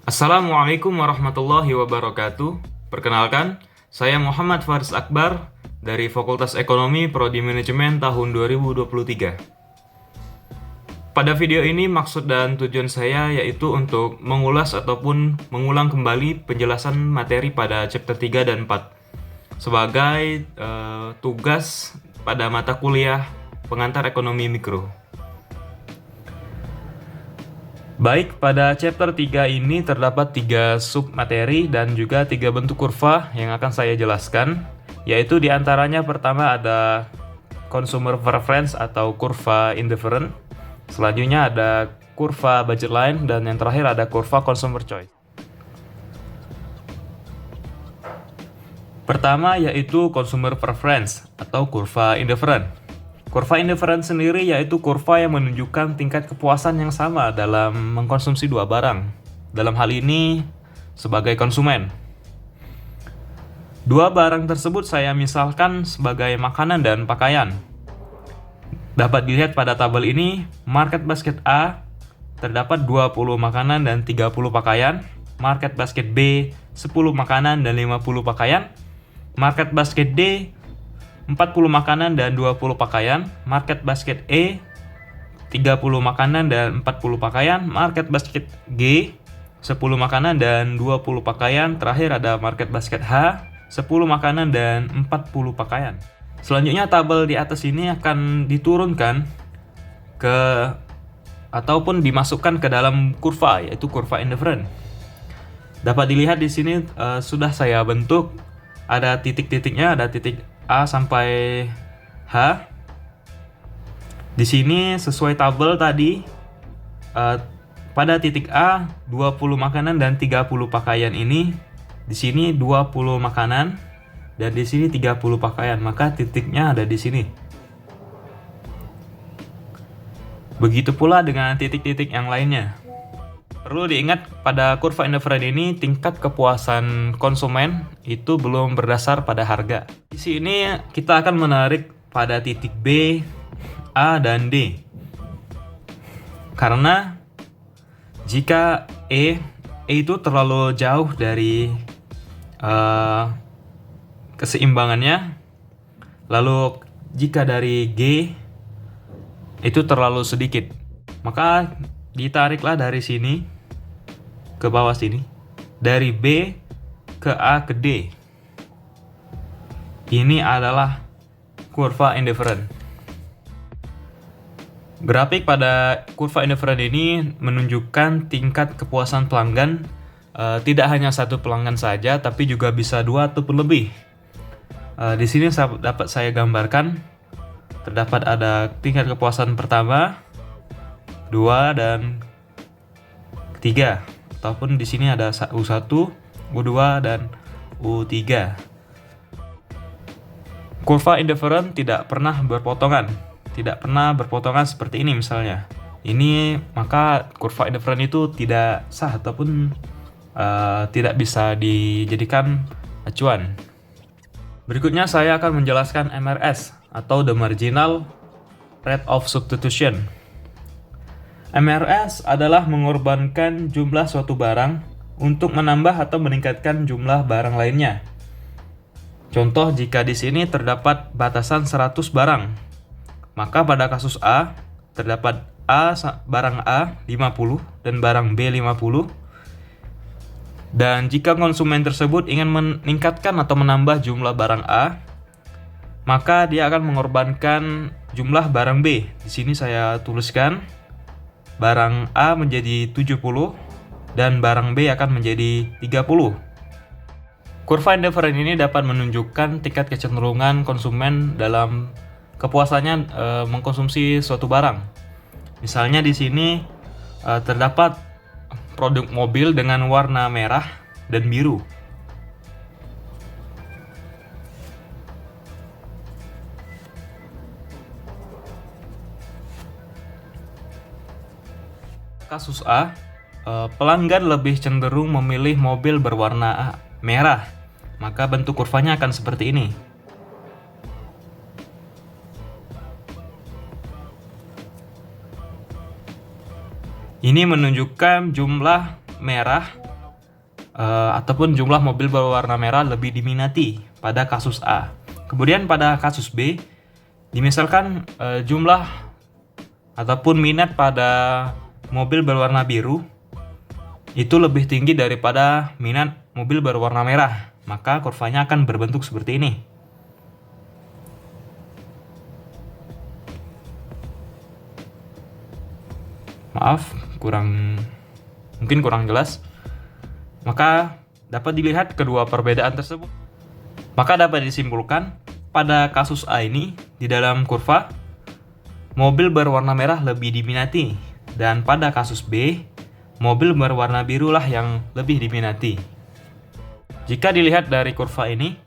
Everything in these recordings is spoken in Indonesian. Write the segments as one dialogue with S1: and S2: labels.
S1: Assalamualaikum warahmatullahi wabarakatuh. Perkenalkan, saya Muhammad Faris Akbar dari Fakultas Ekonomi Prodi Manajemen tahun 2023. Pada video ini maksud dan tujuan saya yaitu untuk mengulas ataupun mengulang kembali penjelasan materi pada chapter 3 dan 4 sebagai tugas pada mata kuliah pengantar ekonomi mikro. Baik, pada chapter 3 ini terdapat 3 submateri dan juga 3 bentuk kurva yang akan saya jelaskan, yaitu diantaranya pertama ada consumer preference atau kurva indifferent, selanjutnya ada kurva budget line, dan yang terakhir ada kurva consumer choice. Pertama yaitu consumer preference atau kurva indifferent. Kurva indifferent sendiri yaitu kurva yang menunjukkan tingkat kepuasan yang sama dalam mengkonsumsi dua barang. Dalam hal ini, sebagai konsumen. Dua barang tersebut saya misalkan sebagai makanan dan pakaian. Dapat dilihat pada tabel ini, market basket A terdapat 20 makanan dan 30 pakaian, market basket B 10 makanan dan 50 pakaian, market basket D 40 makanan dan 20 pakaian, market basket E 30 makanan dan 40 pakaian, market basket G 10 makanan dan 20 pakaian, terakhir ada market basket H 10 makanan dan 40 pakaian. Selanjutnya tabel di atas ini akan diturunkan ke ataupun dimasukkan ke dalam kurva, yaitu kurva indifferent. Dapat dilihat di sini sudah saya bentuk, ada titik-titiknya, ada titik A sampai H. Di sini sesuai tabel tadi, pada titik A 20 makanan dan 30 pakaian ini, di sini 20 makanan dan di sini 30 pakaian, maka titiknya ada di sini. Begitu pula dengan titik-titik yang lainnya. Perlu diingat pada kurva indifferent ini tingkat kepuasan konsumen itu belum berdasar pada harga. Di sini kita akan menarik pada titik B, A, dan D. Karena jika E itu terlalu jauh dari keseimbangannya, lalu jika dari G itu terlalu sedikit, maka ditariklah dari sini ke bawah sini, dari B ke A ke D. Ini adalah kurva indifferent. Grafik pada kurva indifferent ini menunjukkan tingkat kepuasan pelanggan, tidak hanya satu pelanggan saja, tapi juga bisa dua ataupun lebih. Di sini dapat saya gambarkan, terdapat ada tingkat kepuasan pertama, 2, dan 3. Ataupun di sini ada U1, U2, dan U3. Kurva indifferent tidak pernah berpotongan. Tidak pernah berpotongan seperti ini misalnya. Ini maka kurva indifferent itu tidak sah ataupun tidak bisa dijadikan acuan. Berikutnya saya akan menjelaskan MRS atau the marginal rate of substitution. MRS adalah mengorbankan jumlah suatu barang untuk menambah atau meningkatkan jumlah barang lainnya. Contoh, jika di sini terdapat batasan 100 barang, maka pada kasus A terdapat barang A 50 dan barang B 50. Dan jika konsumen tersebut ingin meningkatkan atau menambah jumlah barang A, maka dia akan mengorbankan jumlah barang B. Di sini saya tuliskan barang A menjadi 70 dan barang B akan menjadi 30. Kurva indifferent ini dapat menunjukkan tingkat kecenderungan konsumen dalam kepuasannya mengkonsumsi suatu barang. Misalnya di sini terdapat produk mobil dengan warna merah dan biru. Kasus A, pelanggan lebih cenderung memilih mobil berwarna merah, maka bentuk kurvanya akan seperti ini. Ini menunjukkan jumlah merah ataupun jumlah mobil berwarna merah lebih diminati pada kasus A. Kemudian pada kasus B, dimisalkan jumlah ataupun minat pada mobil berwarna biru itu lebih tinggi daripada minat mobil berwarna merah, maka kurvanya akan berbentuk seperti ini. Maaf, mungkin kurang jelas. Maka dapat dilihat kedua perbedaan tersebut. Maka dapat disimpulkan pada kasus A ini di dalam kurva mobil berwarna merah lebih diminati, dan pada kasus B mobil berwarna birulah yang lebih diminati. Jika dilihat dari kurva ini,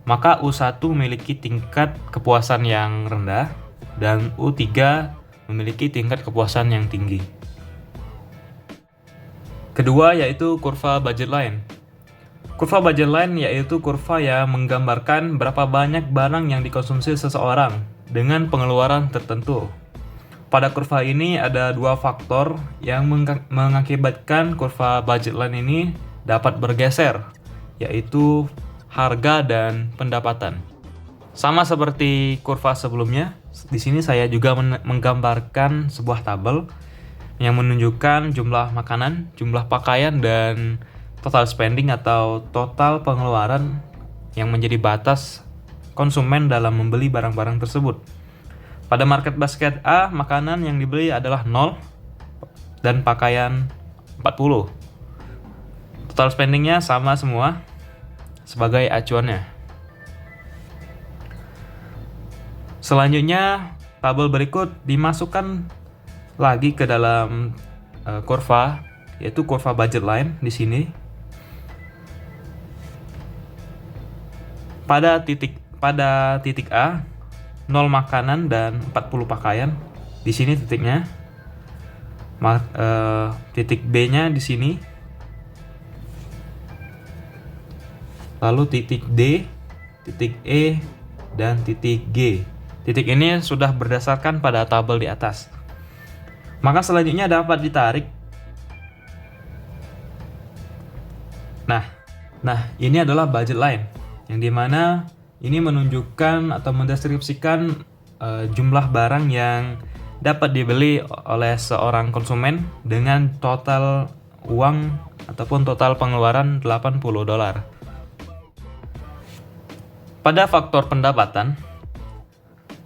S1: maka U1 memiliki tingkat kepuasan yang rendah dan U3 memiliki tingkat kepuasan yang tinggi. Kedua yaitu kurva budget line. Kurva budget line yaitu kurva yang menggambarkan berapa banyak barang yang dikonsumsi seseorang dengan pengeluaran tertentu. Pada kurva ini ada dua faktor yang mengakibatkan kurva budget line ini dapat bergeser, yaitu harga dan pendapatan. Sama seperti kurva sebelumnya, di sini saya juga menggambarkan sebuah tabel yang menunjukkan jumlah makanan, jumlah pakaian, dan total spending atau total pengeluaran yang menjadi batas konsumen dalam membeli barang-barang tersebut. Pada market basket A, makanan yang dibeli adalah 0 dan pakaian 40. Total spendingnya sama semua sebagai acuannya. Selanjutnya, tabel berikut dimasukkan lagi ke dalam kurva, yaitu kurva budget line di sini. Pada titik A, 0 makanan dan 40 pakaian. Di sini titiknya. Titik B-nya di sini. Lalu titik D, titik E, dan titik G. Titik ini sudah berdasarkan pada tabel di atas. Maka selanjutnya dapat ditarik. Nah, ini adalah budget line, yang dimana ini menunjukkan atau mendeskripsikan jumlah barang yang dapat dibeli oleh seorang konsumen dengan total uang ataupun total pengeluaran $80. Pada faktor pendapatan,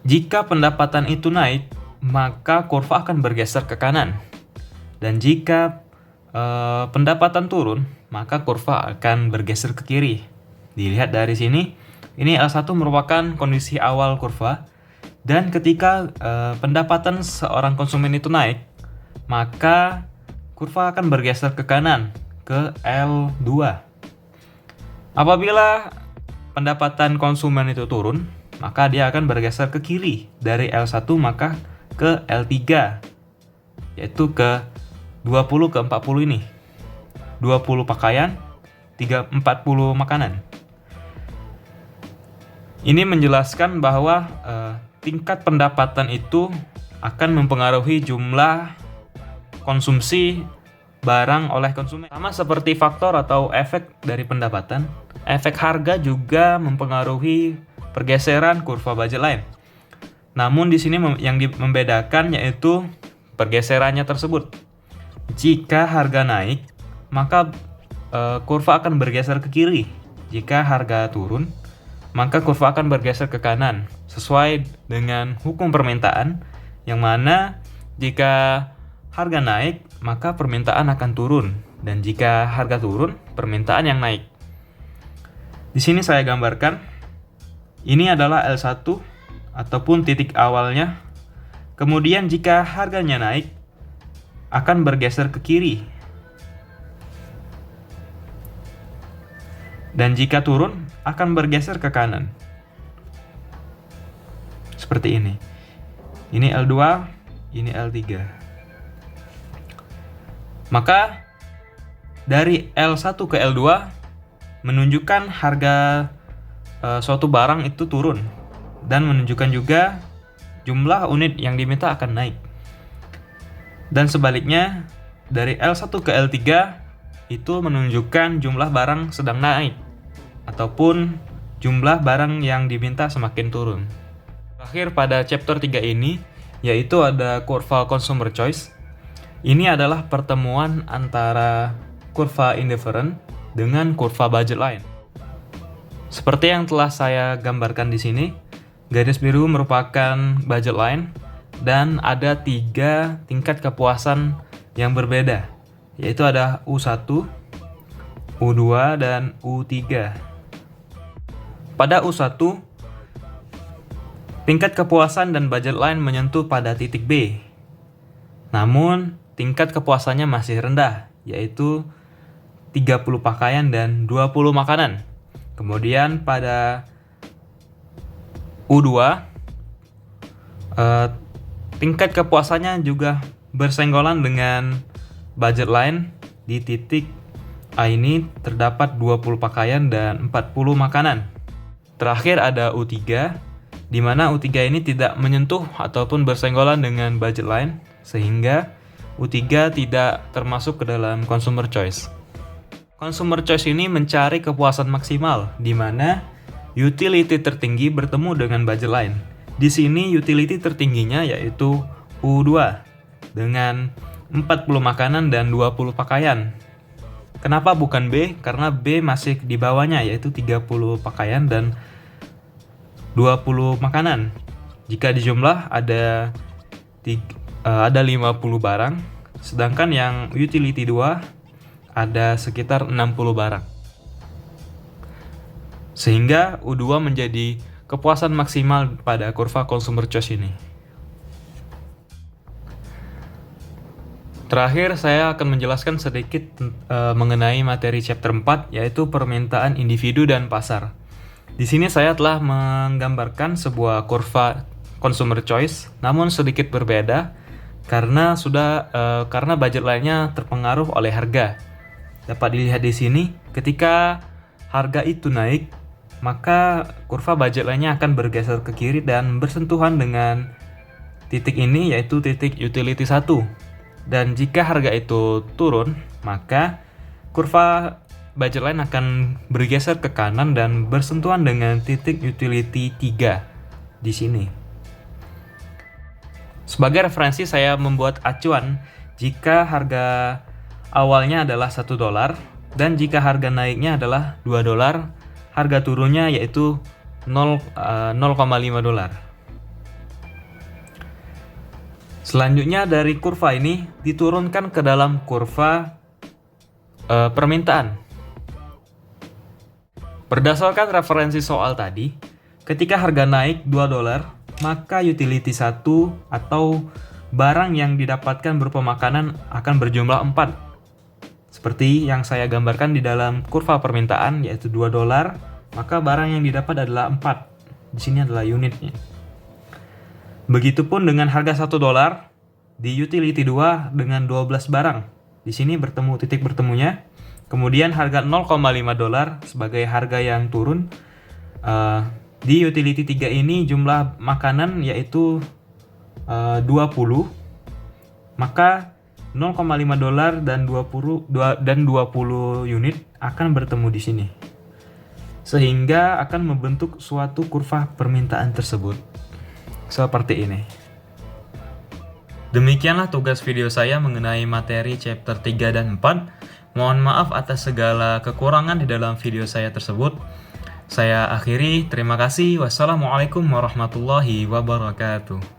S1: jika pendapatan itu naik, maka kurva akan bergeser ke kanan. Dan jika pendapatan turun, maka kurva akan bergeser ke kiri. Dilihat dari sini, ini L1 merupakan kondisi awal kurva. Dan ketika pendapatan seorang konsumen itu naik, maka kurva akan bergeser ke kanan, ke L2. Apabila pendapatan konsumen itu turun, maka dia akan bergeser ke kiri dari L1 maka ke L3, yaitu ke 20 ke 40 ini. 20 pakaian, 40 makanan. Ini menjelaskan bahwa tingkat pendapatan itu akan mempengaruhi jumlah konsumsi barang oleh konsumen. Sama seperti faktor atau efek dari pendapatan, efek harga juga mempengaruhi pergeseran kurva budget line. Namun di sini yang membedakan yaitu pergeserannya tersebut. Jika harga naik, maka kurva akan bergeser ke kiri. Jika harga turun, maka kurva akan bergeser ke kanan, sesuai dengan hukum permintaan, yang mana jika harga naik, maka permintaan akan turun, dan jika harga turun, permintaan yang naik. Di sini saya gambarkan, ini adalah L1 ataupun titik awalnya. Kemudian jika harganya naik, akan bergeser ke kiri. Dan jika turun, akan bergeser ke kanan. Seperti ini. Ini L2, ini L3. Maka dari L1 ke L2 menunjukkan harga suatu barang itu turun, dan menunjukkan juga jumlah unit yang diminta akan naik. Dan sebaliknya, dari L1 ke L3 itu menunjukkan jumlah barang sedang naik ataupun jumlah barang yang diminta semakin turun. Terakhir pada chapter 3 ini yaitu ada kurva consumer choice. Ini adalah pertemuan antara kurva indifferent dengan kurva budget line. Seperti yang telah saya gambarkan di sini, garis biru merupakan budget line dan ada 3 tingkat kepuasan yang berbeda, yaitu ada U1, U2, dan U3. Pada U1, tingkat kepuasan dan budget line menyentuh pada titik B. Namun, tingkat kepuasannya masih rendah, yaitu 30 pakaian dan 20 makanan. Kemudian pada U2, tingkat kepuasannya juga bersenggolan dengan budget line. Di titik A ini terdapat 20 pakaian dan 40 makanan. Terakhir ada U3, di mana U3 ini tidak menyentuh ataupun bersenggolan dengan budget line, sehingga U3 tidak termasuk ke dalam consumer choice. Consumer choice ini mencari kepuasan maksimal, di mana utility tertinggi bertemu dengan budget line. Di sini utility tertingginya yaitu U2 dengan 40 makanan dan 20 pakaian. Kenapa bukan B? Karena B masih di bawahnya yaitu 30 pakaian dan 20 makanan. Jika dijumlah ada 50 barang, sedangkan yang utility 2 ada sekitar 60 barang. Sehingga U2 menjadi kepuasan maksimal pada kurva consumer choice ini. Terakhir, saya akan menjelaskan sedikit mengenai materi chapter 4, yaitu permintaan individu dan pasar. Di sini saya telah menggambarkan sebuah kurva consumer choice, namun sedikit berbeda karena budget lainnya terpengaruh oleh harga. Dapat dilihat di sini, ketika harga itu naik, maka kurva budget lainnya akan bergeser ke kiri dan bersentuhan dengan titik ini, yaitu titik utility 1. Dan jika harga itu turun, maka kurva budget line akan bergeser ke kanan dan bersentuhan dengan titik utility 3 di sini. Sebagai referensi, saya membuat acuan jika harga awalnya adalah $1 dan jika harga naiknya adalah $2, harga turunnya yaitu 0,5 dolar. Selanjutnya dari kurva ini diturunkan ke dalam kurva permintaan. Berdasarkan referensi soal tadi, ketika harga naik $2, maka utility 1 atau barang yang didapatkan berupa makanan akan berjumlah 4. Seperti yang saya gambarkan di dalam kurva permintaan, yaitu $2, maka barang yang didapat adalah 4. Di sini adalah unitnya. Begitupun dengan harga $1 di utility 2 dengan 12 barang. Di sini titik bertemunya. Kemudian harga $0,5 sebagai harga yang turun. Di utility 3 ini jumlah makanan yaitu 20. Maka $0,5 dan 20 unit akan bertemu di sini. Sehingga akan membentuk suatu kurva permintaan tersebut. Seperti ini. Demikianlah tugas video saya mengenai materi chapter 3 dan 4. Mohon maaf atas segala kekurangan di dalam video saya tersebut. Saya akhiri, terima kasih. Wassalamualaikum warahmatullahi wabarakatuh.